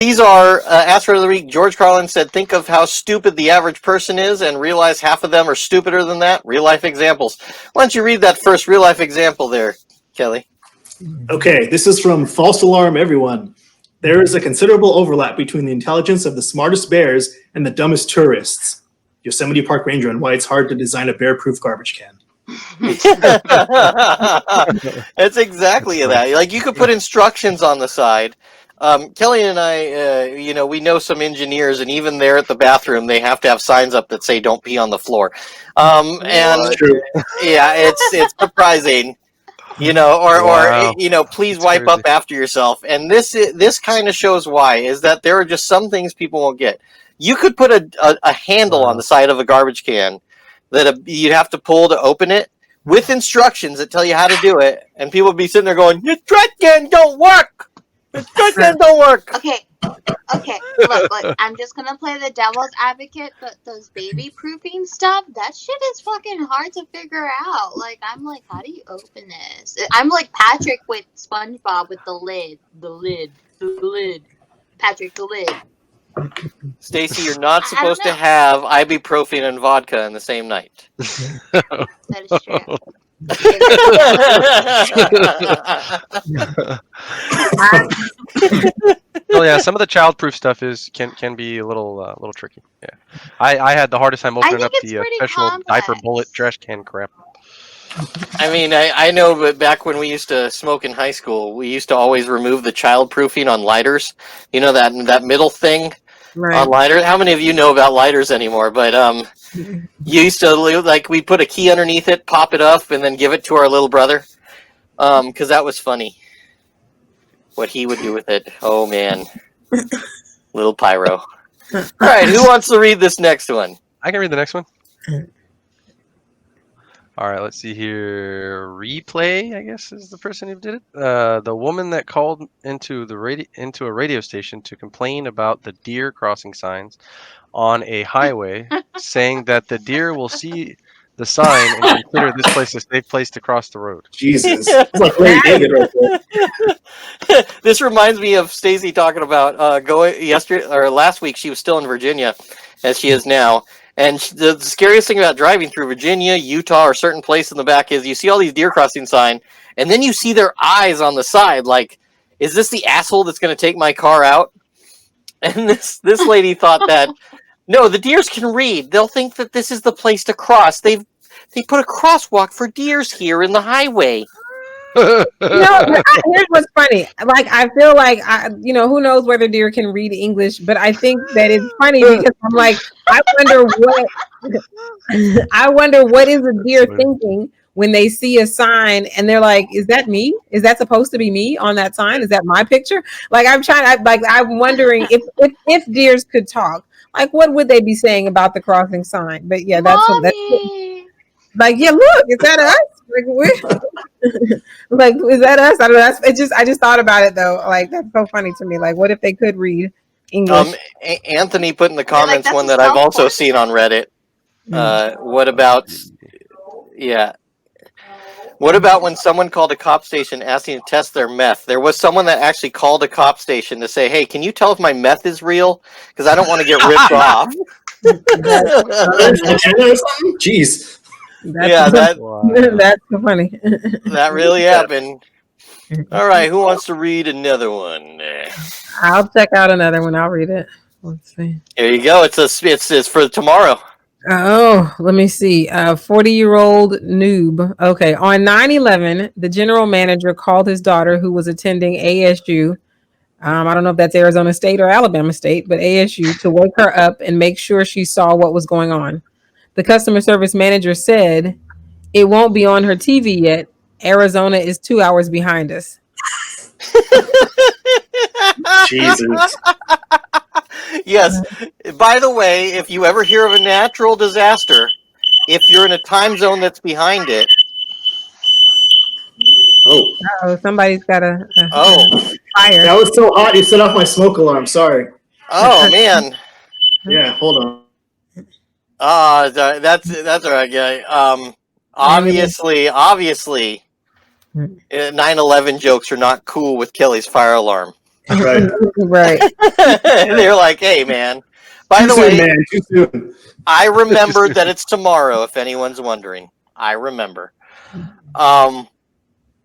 These are Astro of the Week. George Carlin said, think of how stupid the average person is and realize half of them are stupider than that. Real life examples. Why don't you read that first real life example there, Kelly? Okay, this is from False Alarm, everyone. There is a considerable overlap between the intelligence of the smartest bears and the dumbest tourists. Yosemite Park Ranger and why it's hard to design a bear-proof garbage can. It's exactly that. Like, you could put instructions on the side. Kelly and I, we know some engineers, and even there at the bathroom, they have to have signs up that say "Don't pee on the floor." And True. yeah, it's surprising, or please That's wipe crazy. up after yourself. And this kind of shows why is that there are just some things people won't get. You could put a handle on the side of a garbage can that you'd have to pull to open it with instructions that tell you how to do it, and people would be sitting there going, "Your trash can don't work. Your trash can don't work." Okay, look, I'm just gonna play the devil's advocate, but those baby proofing stuff, that shit is fucking hard to figure out. Like, I'm like, how do you open this? I'm like Patrick with SpongeBob with the lid. Patrick, the lid. Stacy, you're not I don't supposed to know. have ibuprofen and vodka in the same night. That is true. Oh yeah, some of the childproof stuff can be a little tricky. Yeah, I had the hardest time opening think up it's the pretty special complex. diaper bullet trash can crap. I mean, I know, but back when we used to smoke in high school, we used to always remove the childproofing on lighters. You know, that middle thing on lighters? How many of you know about lighters anymore? But you used to, like, we put a key underneath it, pop it up, and then give it to our little brother. Because that was funny. What he would do with it. Oh, man. Little pyro. All right, who wants to read this next one? I can read the next one. All right, let's see here. Replay, I guess, is the person who did it. The woman that called into a radio station to complain about the deer crossing signs on a highway, saying that the deer will see the sign and consider this place a safe place to cross the road. Jesus. It's like Larry David right there. This reminds me of Stacey talking about going yesterday or last week. She was still in Virginia, as she is now. And the scariest thing about driving through Virginia, Utah, or certain place in the back is you see all these deer crossing signs, and then you see their eyes on the side. Like, is this the asshole that's going to take my car out? And this lady thought that, no, the deers can read. They'll think that this is the place to cross. They put a crosswalk for deers here in the highway. Here's what's funny. Like, I feel like who knows whether deer can read English, but I think that it's funny because I'm like, I wonder what is a deer thinking when they see a sign and they're like, is that me? Is that supposed to be me on that sign? Is that my picture? Like, I'm wondering if deers could talk, like, what would they be saying about the crossing sign? But yeah, that's like, yeah, look, is that us? Like, is that us? I don't know. I just thought about it though. Like, that's so funny to me. Like, what if they could read English? Anthony put in the comments one that I've also seen on Reddit. What about when someone called a cop station asking to test their meth? There was someone that actually called a cop station to say, "Hey, can you tell if my meth is real? Because I don't want to get ripped off." Jeez. That's so funny. That really happened. All right, who wants to read another one? I'll check out another one. I'll read it. Let's see. Here you go. It's for tomorrow. Oh, let me see. 40-year-old noob. Okay. On 9/11, the general manager called his daughter, who was attending ASU. I don't know if that's Arizona State or Alabama State, but ASU, to wake her up and make sure she saw what was going on. The customer service manager said, "It won't be on her TV yet. Arizona is 2 hours behind us." Jesus. Yes. By the way, if you ever hear of a natural disaster, if you're in a time zone that's behind it. Oh, somebody's got a fire. That was so hot. You set off my smoke alarm. Sorry. Oh man. Yeah. Hold on. That's all right, guy. Obviously, 9/11 jokes are not cool with Kelly's fire alarm. Right. Right. They're like, hey, man. By Too the soon, way, man. Too soon. I remembered that it's tomorrow, if anyone's wondering. I remember.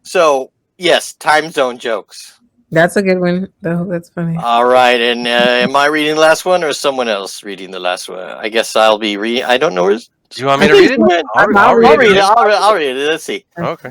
So, yes, time zone jokes. That's a good one. though. That's funny. All right, and am I reading the last one or is someone else reading the last one? I guess I'll be reading. I don't know where. Do you want me I to think read it? I'll I'll read read it. it. I'll read it. Let's see. Okay.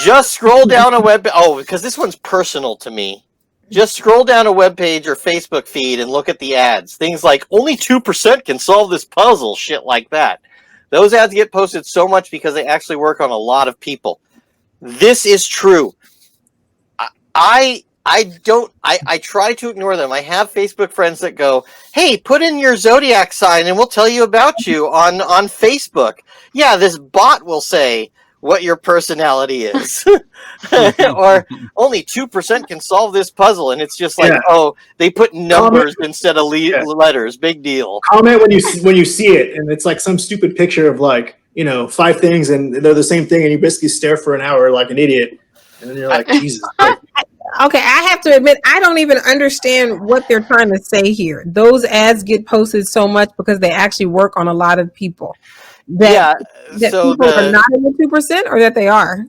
Just scroll down a web. Oh, because this one's personal to me. Just scroll down a web page or Facebook feed and look at the ads. Things like only 2% can solve this puzzle. Shit like that. Those ads get posted so much because they actually work on a lot of people. This is true. I try to ignore them. I have Facebook friends that go, hey, put in your zodiac sign and we'll tell you about you on Facebook. Yeah, this bot will say what your personality is. Or only 2% can solve this puzzle. And it's just like, Yeah. oh, they put numbers instead of letters. Big deal. Comment when you see it, and it's like some stupid picture of like 5 things, and they're the same thing, and you basically stare for an hour like an idiot, and then you're like, Jesus. Okay, I have to admit, I don't even understand what they're trying to say here. Those ads get posted so much because they actually work on a lot of people. That so people are not in the 2%, or that they are.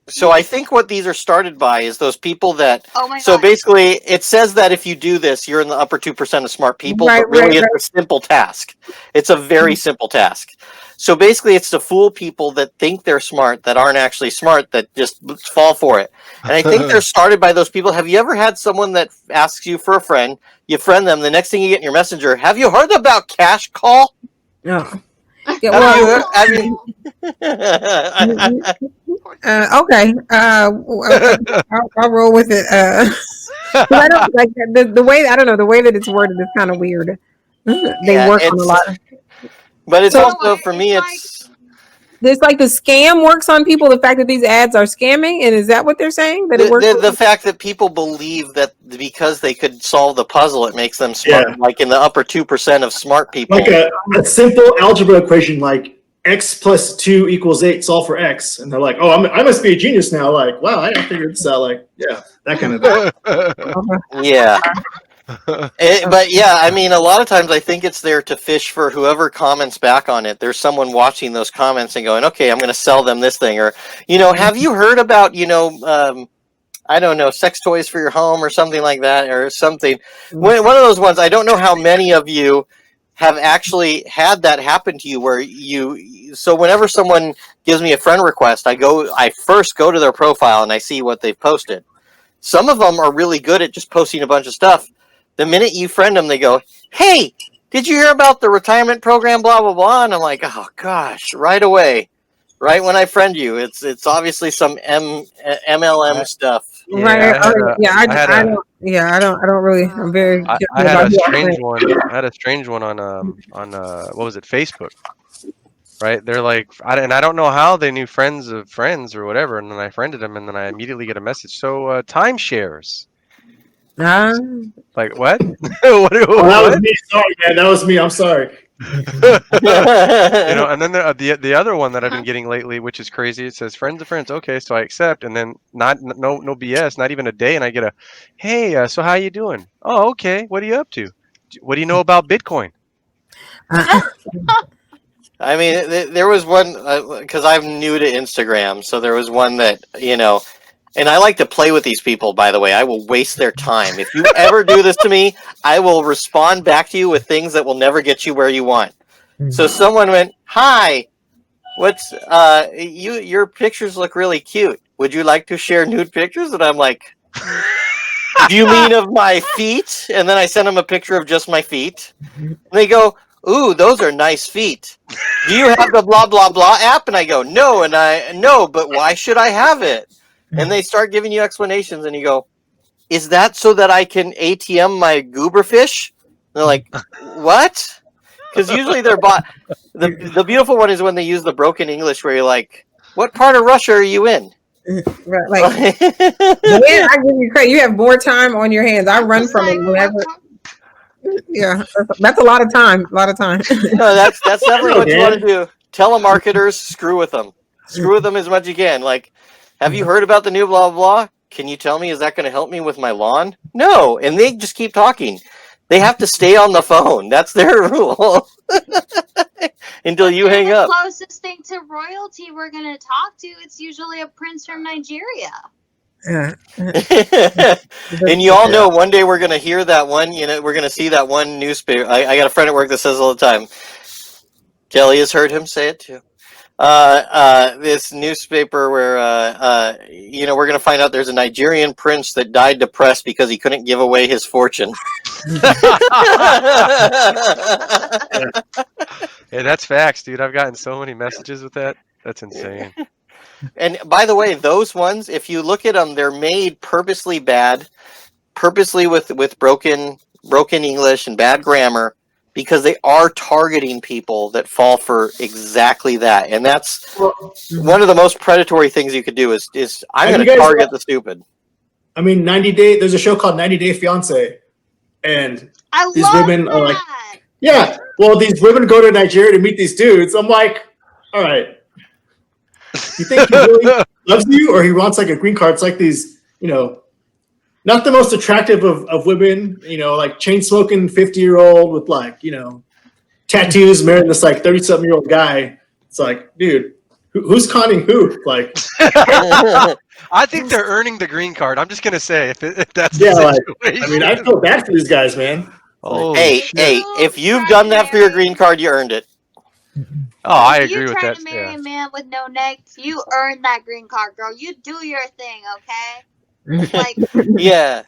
So I think what these are started by is those people that. Oh my So God. basically, it says that if you do this, you're in the upper 2% of smart people. Right, but really, right, it's a simple task. It's a very simple task. So basically, it's to fool people that think they're smart that aren't actually smart, that just fall for it. And I think they're started by those people. Have you ever had someone that asks you for a friend? You friend them. The next thing you get in your messenger, have you heard about Cash Call? No. Yeah, well, okay. I'll roll with it. I don't like the way. I don't know, the way that it's worded is kind of weird. They work on a lot. But it's So- also for me. It's like the scam works on people. The fact that these ads are scamming, and is that what they're saying? That it works. The fact that people believe that because they could solve the puzzle, it makes them smart. Yeah. Like in the upper 2% of smart people. Like a simple algebra equation, like x plus 2 equals 8, solve for x, and they're like, oh, I must be a genius now. Like, wow, I figured this out. Like, yeah, that kind of thing. Yeah. But yeah, I mean, a lot of times I think it's there to fish for whoever comments back on it. There's someone watching those comments and going, okay, I'm going to sell them this thing. Or, have you heard about, I don't know, sex toys for your home or something like that or something. One of those ones, I don't know how many of you have actually had that happen to you where so whenever someone gives me a friend request, I first go to their profile and I see what they've posted. Some of them are really good at just posting a bunch of stuff. The minute you friend them, they go, hey, did you hear about the retirement program, blah, blah, blah? And I'm like, oh, gosh, right away. Right when I friend you. It's obviously some MLM stuff. Right. I don't really. I'm very. I had a strange one. I had a strange one on what was it, Facebook? Right? They're like, I don't know how they knew friends of friends or whatever, and then I friended them, and then I immediately get a message. So timeshares. Like what? That was me. Sorry, man. That was me. I'm sorry. And then the other one that I've been getting lately, which is crazy, it says friends of friends. Okay, so I accept, and then no BS, not even a day, and I get a, hey, so how you doing? Oh, okay. What are you up to? What do you know about Bitcoin? I mean, there was one because I'm new to Instagram, so there was one that and I like to play with these people. By the way, I will waste their time. If you ever do this to me, I will respond back to you with things that will never get you where you want. So someone went, "Hi, what's your pictures look really cute. Would you like to share nude pictures?" And I'm like, "Do you mean of my feet?" And then I sent them a picture of just my feet. And they go, "Ooh, those are nice feet. Do you have the blah blah blah app?" And I go, "No." And no, but why should I have it? And they start giving you explanations, and you go, "Is that so that I can ATM my gooberfish?" And they're like, "What?" Because usually they're bought. The beautiful one is when they use the broken English, where you're like, "What part of Russia are you in?" Right, like, man, I give you credit. You have more time on your hands. I run from it whenever. Yeah, that's a lot of time. A lot of time. No, that's definitely what you want to do. Telemarketers, screw with them. Screw with them as much as you can. Like, have you heard about the new blah blah blah? can you tell me, is that going to help me with my lawn? No. And they just keep talking. They have to stay on the phone. That's their rule. Until you hang the up. closest thing to royalty we're gonna talk to, it's usually a prince from Nigeria. Yeah. And you all know one day we're going to hear that one, we're going to see that one newspaper. I got a friend at work that says all the time, Kelly has heard him say it too. This newspaper where, we're going to find out there's a Nigerian prince that died depressed because he couldn't give away his fortune. Yeah, that's facts, dude. I've gotten so many messages with that. That's insane. And by the way, those ones, if you look at them, they're made purposely bad, purposely with broken English and bad grammar, because they are targeting people that fall for exactly that. And that's one of the most predatory things you could do is I'm going to target the stupid. I mean, 90 Day. There's a show called 90 Day Fiance, and these women are like, yeah. Well, these women go to Nigeria to meet these dudes. I'm like, all right. You think he really loves you, or he wants like a green card? It's like these, not the most attractive of women, like chain smoking 50-year-old with like, tattoos, marrying this like 30-something-year-old guy. It's like, dude, who's conning who? Like, I think they're earning the green card. I'm just gonna say if that's yeah, the like, situation. I mean, I feel bad for these guys, man. Hey, if you've done that for your green card, you earned it. Oh, I agree with that. You try to marry a man with no neck, you earned that green card, girl. You do your thing, okay? Like, yeah,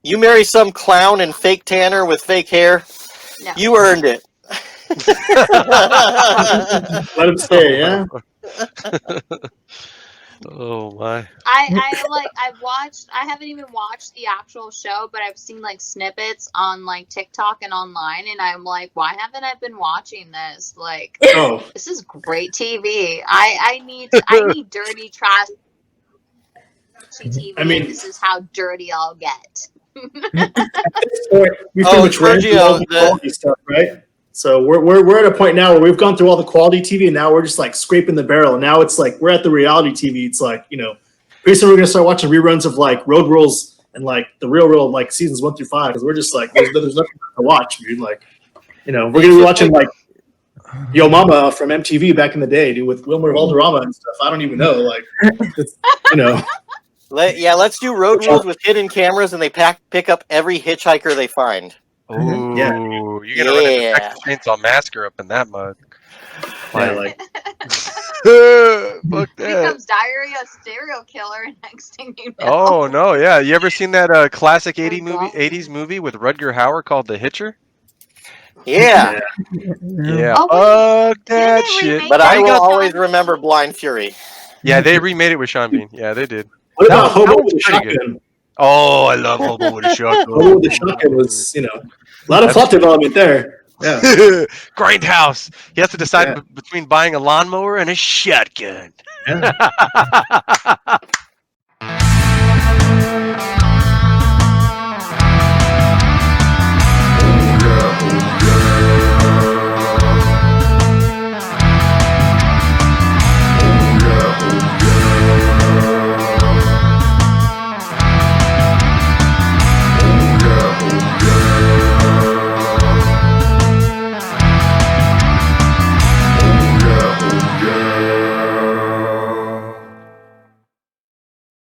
you marry some clown and fake tanner with fake hair, no. you earned it. Let him stay, yeah. Oh my! I haven't even watched the actual show, but I've seen like snippets on like TikTok and online, and I'm like, why haven't I been watching this? Like, this is great TV. I need dirty trash TV. I mean, this is how dirty I'll get. We pretty much ran through all the quality stuff, right? So we're at a point now where we've gone through all the quality TV, and now we're just like scraping the barrel. And now it's like we're at the reality TV. It's like, pretty soon we're gonna start watching reruns of like Road Rules and like the Real World, like seasons 1 through 5, because we're just like there's nothing to watch, dude. Like, we're gonna be watching like Yo Mama from MTV back in the day, dude, with Wilmer Valderrama and stuff. I don't even know, like, Let's do Road Rules with hidden cameras, and they pick up every hitchhiker they find. Oh, yeah. You're gonna run into Texas Chainsaw Massacre up in that mug. Like, fuck that. Becomes Diary of a Serial Killer, next thing you know. Oh no, yeah. You ever seen that classic 80s movie with Rutger Hauer called The Hitcher? Yeah. Yeah. Oh, Fuck that shit. But I will always remember Blind Fury. Yeah, they remade it with Sean Bean. Yeah, they did. what about That Hobo was with a pretty good. Shotgun? Oh, I love Hobo with a Shotgun. Hobo with a Shotgun was, a lot of plot development there. Yeah. Grindhouse. He has to decide between buying a lawnmower and a shotgun. Yeah.